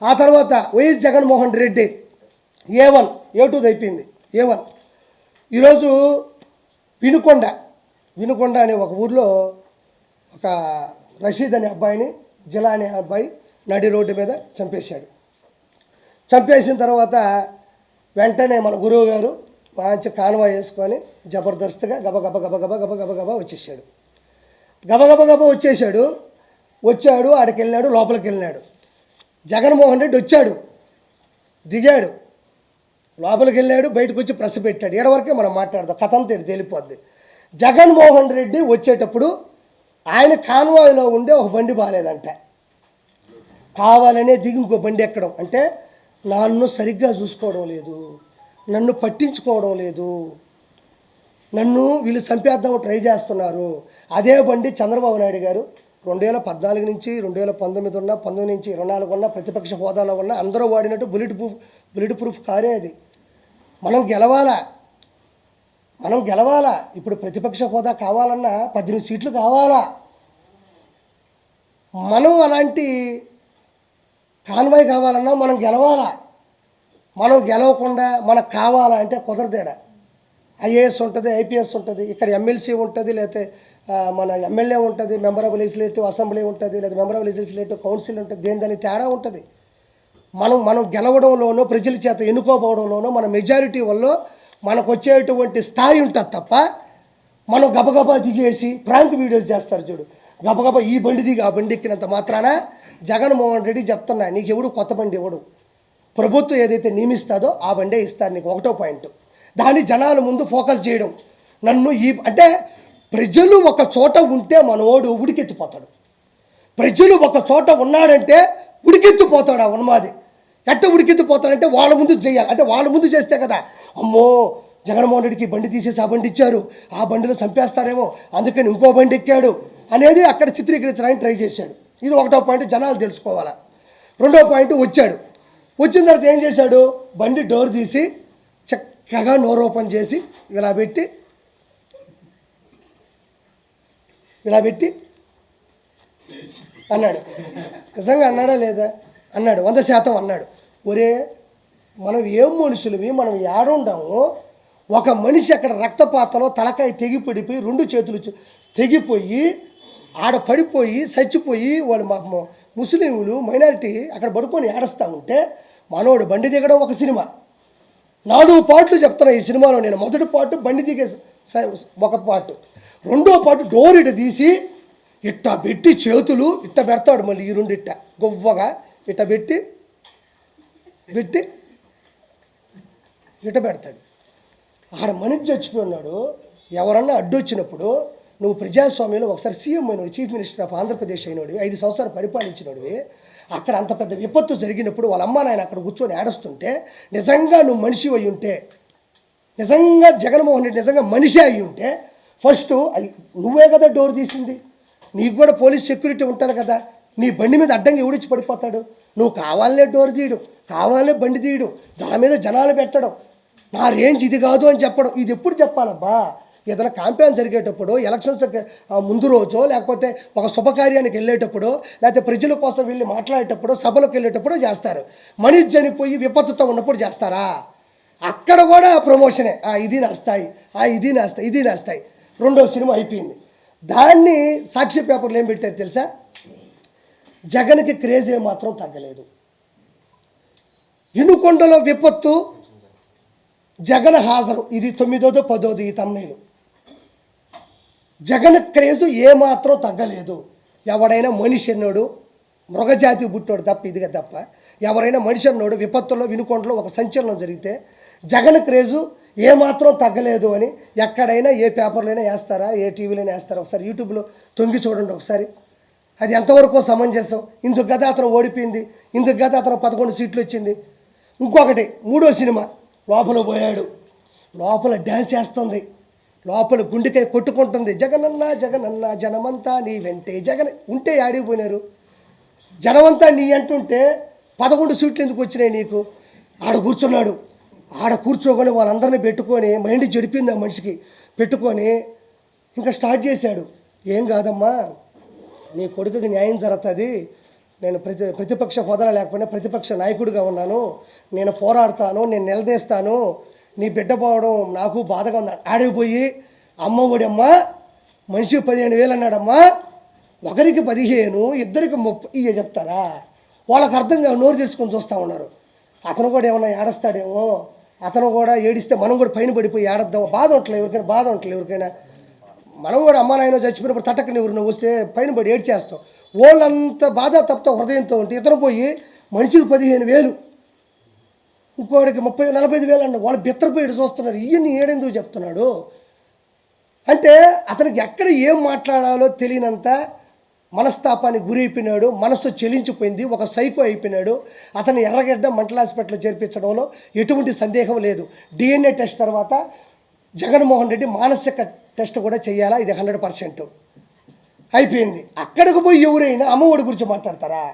ఆ తర్వాత YS Jaganmohan Reddy A1 A2 అయిపోయింది A1. ఈరోజు వినుకొండ అనే ఒక ఊర్లో ఒక రషీద్ అనే అబ్బాయిని జిలా అనే అబ్బాయి నడి రోడ్డు మీద చంపేశాడు. చంపేసిన తర్వాత వెంటనే మన గురువు గారు మంచి కాన్వాయ్ వేసుకొని జబర్దస్త్గా గబగబ వచ్చేసాడు. గబగబ వచ్చాడు ఆడికి వెళ్ళాడు, లోపలికి వెళ్ళినాడు. జగన్మోహన్ రెడ్డి వచ్చాడు, దిగాడు, లోపలికి వెళ్ళాడు, బయటకు వచ్చి ప్రెస్ పెట్టాడు. ఎడవరకే మనం మాట్లాడదాం, కథ అంతా తేలిపోద్ది. జగన్మోహన్ రెడ్డి వచ్చేటప్పుడు ఆయన కాన్వాయ్లో ఉండే ఒక బండి బాగాలేదంట, కావాలనే దిగి ఇంకో బండి ఎక్కడం. అంటే నన్ను సరిగ్గా చూసుకోవడం లేదు, నన్ను పట్టించుకోవడం లేదు, నన్ను వీళ్ళు చంపేద్దాం ట్రై చేస్తున్నారు. అదే బండి చంద్రబాబు నాయుడు గారు 2014 నుంచి 2019 ఉన్న, 19 నుంచి 24 ఉన్న, ప్రతిపక్ష హోదాలో ఉన్న అందరూ వాడినట్టు బుల్లెట్ ప్రూఫ్ కారే అది. మనం గెలవాలా. ఇప్పుడు ప్రతిపక్ష హోదా కావాలన్నా 18 సీట్లు కావాలా. మనం అలాంటి కాన్వాయ్ కావాలన్నా మనం గెలవాలా. మనం గెలవకుండా మనకు కావాలా అంటే కుదరదేడా. ఐఏఎస్ ఉంటుంది, ఐపీఎస్ ఉంటుంది, ఇక్కడ ఎమ్మెల్సీ ఉంటుంది, లేకపోతే మన ఎమ్మెల్యే ఉంటుంది, మెంబర్ ఆఫ్ లెజిస్లేటివ్ అసెంబ్లీ ఉంటుంది, లేదా మెంబర్ ఆఫ్ లెజిస్లేటివ్ కౌన్సిల్ ఉంటుంది. దాని తేడా ఉంటుంది. మనం గెలవడంలోనో ప్రజల చేత ఎన్నుకోపోవడంలోనో మన మెజారిటీ వల్ల మనకు వచ్చేటువంటి స్థాయి ఉంటుంది తప్ప మనం గబగబా దిగేసి ప్రాంక్ వీడియోస్ చేస్తారు చూడు, గబగబా ఈ బండి దిగి ఆ బండి ఎక్కినంత మాత్రాన జగన్మోహన్ రెడ్డి చెప్తున్నా, నీకు ఎవడు కొత్త బండి ఇవ్వడు. ప్రభుత్వం ఏదైతే నియమిస్తుందో ఆ బండే ఇస్తారు నీకు. ఒకటో పాయింట్, దాన్ని జనాల ముందు ఫోకస్ చేయడం. నన్ను అంటే ప్రజలు ఒక చోట ఉంటే మనోడు ఉడికెత్తిపోతాడు. ప్రజలు ఒక చోట ఉన్నాడంటే ఉడికెత్తిపోతాడు. ఆ ఉన్మాది ఎట్ట ఉడికెత్తిపోతాడంటే వాళ్ళ ముందు చేయాలి. అంటే వాళ్ళ ముందు చేస్తే కదా, అమ్మో జగన్మోహన్ రెడ్డికి బండి తీసేసి ఆ బండి ఇచ్చారు, ఆ బండిలో చంపేస్తారేమో అందుకని ఇంకో బండి ఎక్కాడు అనేది అక్కడ చిత్రీకరించడానికి ట్రై చేశాడు. ఇది ఒకటో పాయింట్, జనాలు తెలుసుకోవాలా. రెండో పాయింట్, వచ్చిన తర్వాత ఏం చేశాడు, బండి డోర్ తీసి చక్కగా నోరు ఓపెన్ చేసి ఇలా పెట్టి అన్నాడు. నిజంగా అన్నాడా లేదా? అన్నాడు, 100% అన్నాడు. ఒరే మనం ఏం మనుషులవి, మనం ఏడుండాము. ఒక మనిషి అక్కడ రక్తపాతంలో తలకాయ తెగిపడిపోయి 2 చేతులు తెగిపోయి ఆడ పడిపోయి చచ్చిపోయి వాళ్ళు ముస్లింలు మైనారిటీ అక్కడ పడుకొని ఏడుస్తూ ఉంటే మనోడు బండి దిగడం ఒక సినిమా. 4 పార్ట్లు చెప్తున్నా ఈ సినిమాలో నేను. మొదటి పార్ట్ బండి దిగే ఒక పార్ట్, రెండో పార్ట్ డోర్ ఇట తీసి ఇట్ట పెట్టి చేతులు ఇట్ట పెడతాడు. మళ్ళీ ఈ 2 ఇట్ట గొవ్వగా ఇట్ట పెట్టి ఇట్ట పెడతాడు. ఆడ మనిషి చచ్చిపోయినాడు. ఎవరన్నా అడ్డొచ్చినప్పుడు నువ్వు ప్రజాస్వామ్యంలో ఒకసారి CM అయినోడు, chief minister of Andhra Pradesh అయినోడివి, 5 సంవత్సరాలు పరిపాలించినోడివి, అక్కడ అంత పెద్ద విపత్తు జరిగినప్పుడు వాళ్ళ అమ్మ నాయన అక్కడ కూర్చొని ఏడుస్తుంటే నిజంగా నువ్వు మనిషి అయి ఉంటే, నిజంగా జగన్మోహన్ రెడ్డి నిజంగా మనిషి అయి ఉంటే ఫస్ట్ నువ్వే కదా డోర్ తీసింది. నీకు కూడా పోలీస్ సెక్యూరిటీ ఉంటుంది కదా. నీ బండి మీద అడ్డంగా ఎవడిచ్చి పడిపోతాడు? నువ్వు కావాలనే డోర్ తీయడం, కావాలనే బండి తీయడం, దాని మీద జనాలు పెట్టడం, నా రేంజ్ ఇది కాదు అని చెప్పడం. ఇది ఎప్పుడు చెప్పాలబ్బా? ఏదైనా క్యాంపెయిన్ జరిగేటప్పుడు, ఎలక్షన్స్ ముందు రోజో, లేకపోతే ఒక శుభకార్యానికి వెళ్ళేటప్పుడు, లేకపోతే ప్రజల కోసం వెళ్ళి మాట్లాడేటప్పుడు, సభలకు వెళ్ళేటప్పుడు చేస్తారు. మనిషి చనిపోయి విపత్తుతో ఉన్నప్పుడు చేస్తారా? అక్కడ కూడా ప్రమోషనే. ఇది నా స్థాయి, ఇది నా స్థాయి. రెండో సినిమా అయిపోయింది. దాన్ని సాక్షి పేపర్లు ఏం పెట్టారు తెలుసా? జగన్కి క్రేజ్ ఏమాత్రం తగ్గలేదు. వినుకొండలో విపత్తు, జగన్ హాజరు, ఇది 9వ 10వ ఈ తమ్ముళ్ళు. జగన్ క్రేజు ఏమాత్రం తగ్గలేదు. ఎవడైనా మనిషి అన్నాడు, మృగజాతి పుట్టాడు తప్ప, ఇదిగా తప్ప ఎవరైనా మనిషి అన్నాడు విపత్తుల్లో వినుకొండలో ఒక సంచలనం జరిగితే జగన్ క్రేజు ఏమాత్రం తగ్గలేదు అని ఎక్కడైనా ఏ పేపర్లైనా వేస్తారా, ఏ టీవీలోనే వేస్తారా? ఒకసారి యూట్యూబ్లో తొంగి చూడండి ఒకసారి. అది ఎంతవరకు సమంజసం? ఇందుకు గత అతను ఓడిపోయింది, ఇందుకు గత అతను 11 సీట్లు వచ్చింది. ఇంకొకటి 3వ సినిమా, లోపల పోయాడు, లోపల డ్యాన్స్ వేస్తుంది, లోపల గుండెకాయ కొట్టుకుంటుంది, జగనన్న జగనన్న జనమంతా నీ వెంటే. జగన్ ఉంటే ఆడిపోయినారు, జనమంతా నీ అంటుంటే 11 సీట్లు ఎందుకు వచ్చినాయి నీకు? ఆడ కూర్చున్నాడు, ఆడ కూర్చోకొని వాళ్ళందరినీ పెట్టుకొని, మైండ్ చెడిపింది ఆ మనిషికి, పెట్టుకొని ఇంకా స్టార్ట్ చేశాడు. ఏం కాదమ్మా, నీ కొడుకుకి న్యాయం జరుగుతుంది, నేను ప్రతిపక్ష హోదా లేకపోయినా ప్రతిపక్ష నాయకుడిగా ఉన్నాను, నేను పోరాడతాను, నేను నిలదీస్తాను, నీ బిడ్డ పోవడం నాకు బాధగా ఉంది. ఆడిపోయి అమ్మ ఒడమ్మా మనిషికి 15,000 అన్నాడమ్మా, ఒకరికి 15, ఇద్దరికి 30 ఇవే చెప్తారా? వాళ్ళకి అర్థం కాదు, నోరు తెరుచుకొని చూస్తూ ఉన్నారు. అతను కూడా ఏమన్నా ఏడుస్తాడేమో, అతను కూడా ఏడిస్తే మనం కూడా పైన పడిపోయి ఏడద్దాం, బాధ ఉండట్లేదు ఎవరికైనా, బాధ ఉండట్లేదు ఎవరికైనా. మనం కూడా అమ్మ నాయన చచ్చిపోయినప్పుడు తట్టకని ఎవరు నువ్వు వస్తే పైన పడి ఏడ్చేస్తాం. వాళ్ళంత బాధ తప్ప హృదయంతో ఉంటే ఇతను పోయి మనిషికి 15,000, ఇంకోటికి 30-45,000 అన్న వాళ్ళు బిత్తరపోయి చూస్తున్నారు. ఇవన్నీ ఏడెందుకు చెప్తున్నాడు అంటే అతనికి ఎక్కడ ఏం మాట్లాడాలో తెలియనంత మనస్తాపానికి గురైపోయినాడు, మనస్సు చెలించిపోయింది, ఒక సైకో అయిపోయినాడు. అతను ఎర్రగడ్డ మెంటల్ హాస్పిటల్లో చేర్పించడంలో ఎటువంటి సందేహం లేదు. DNA టెస్ట్ తర్వాత జగన్మోహన్ రెడ్డి మానసిక టెస్ట్ కూడా చేయాలా, ఇది 100% అయిపోయింది. అక్కడికి పోయి ఎవరైనా అమ్మఒడి గురించి మాట్లాడతారా?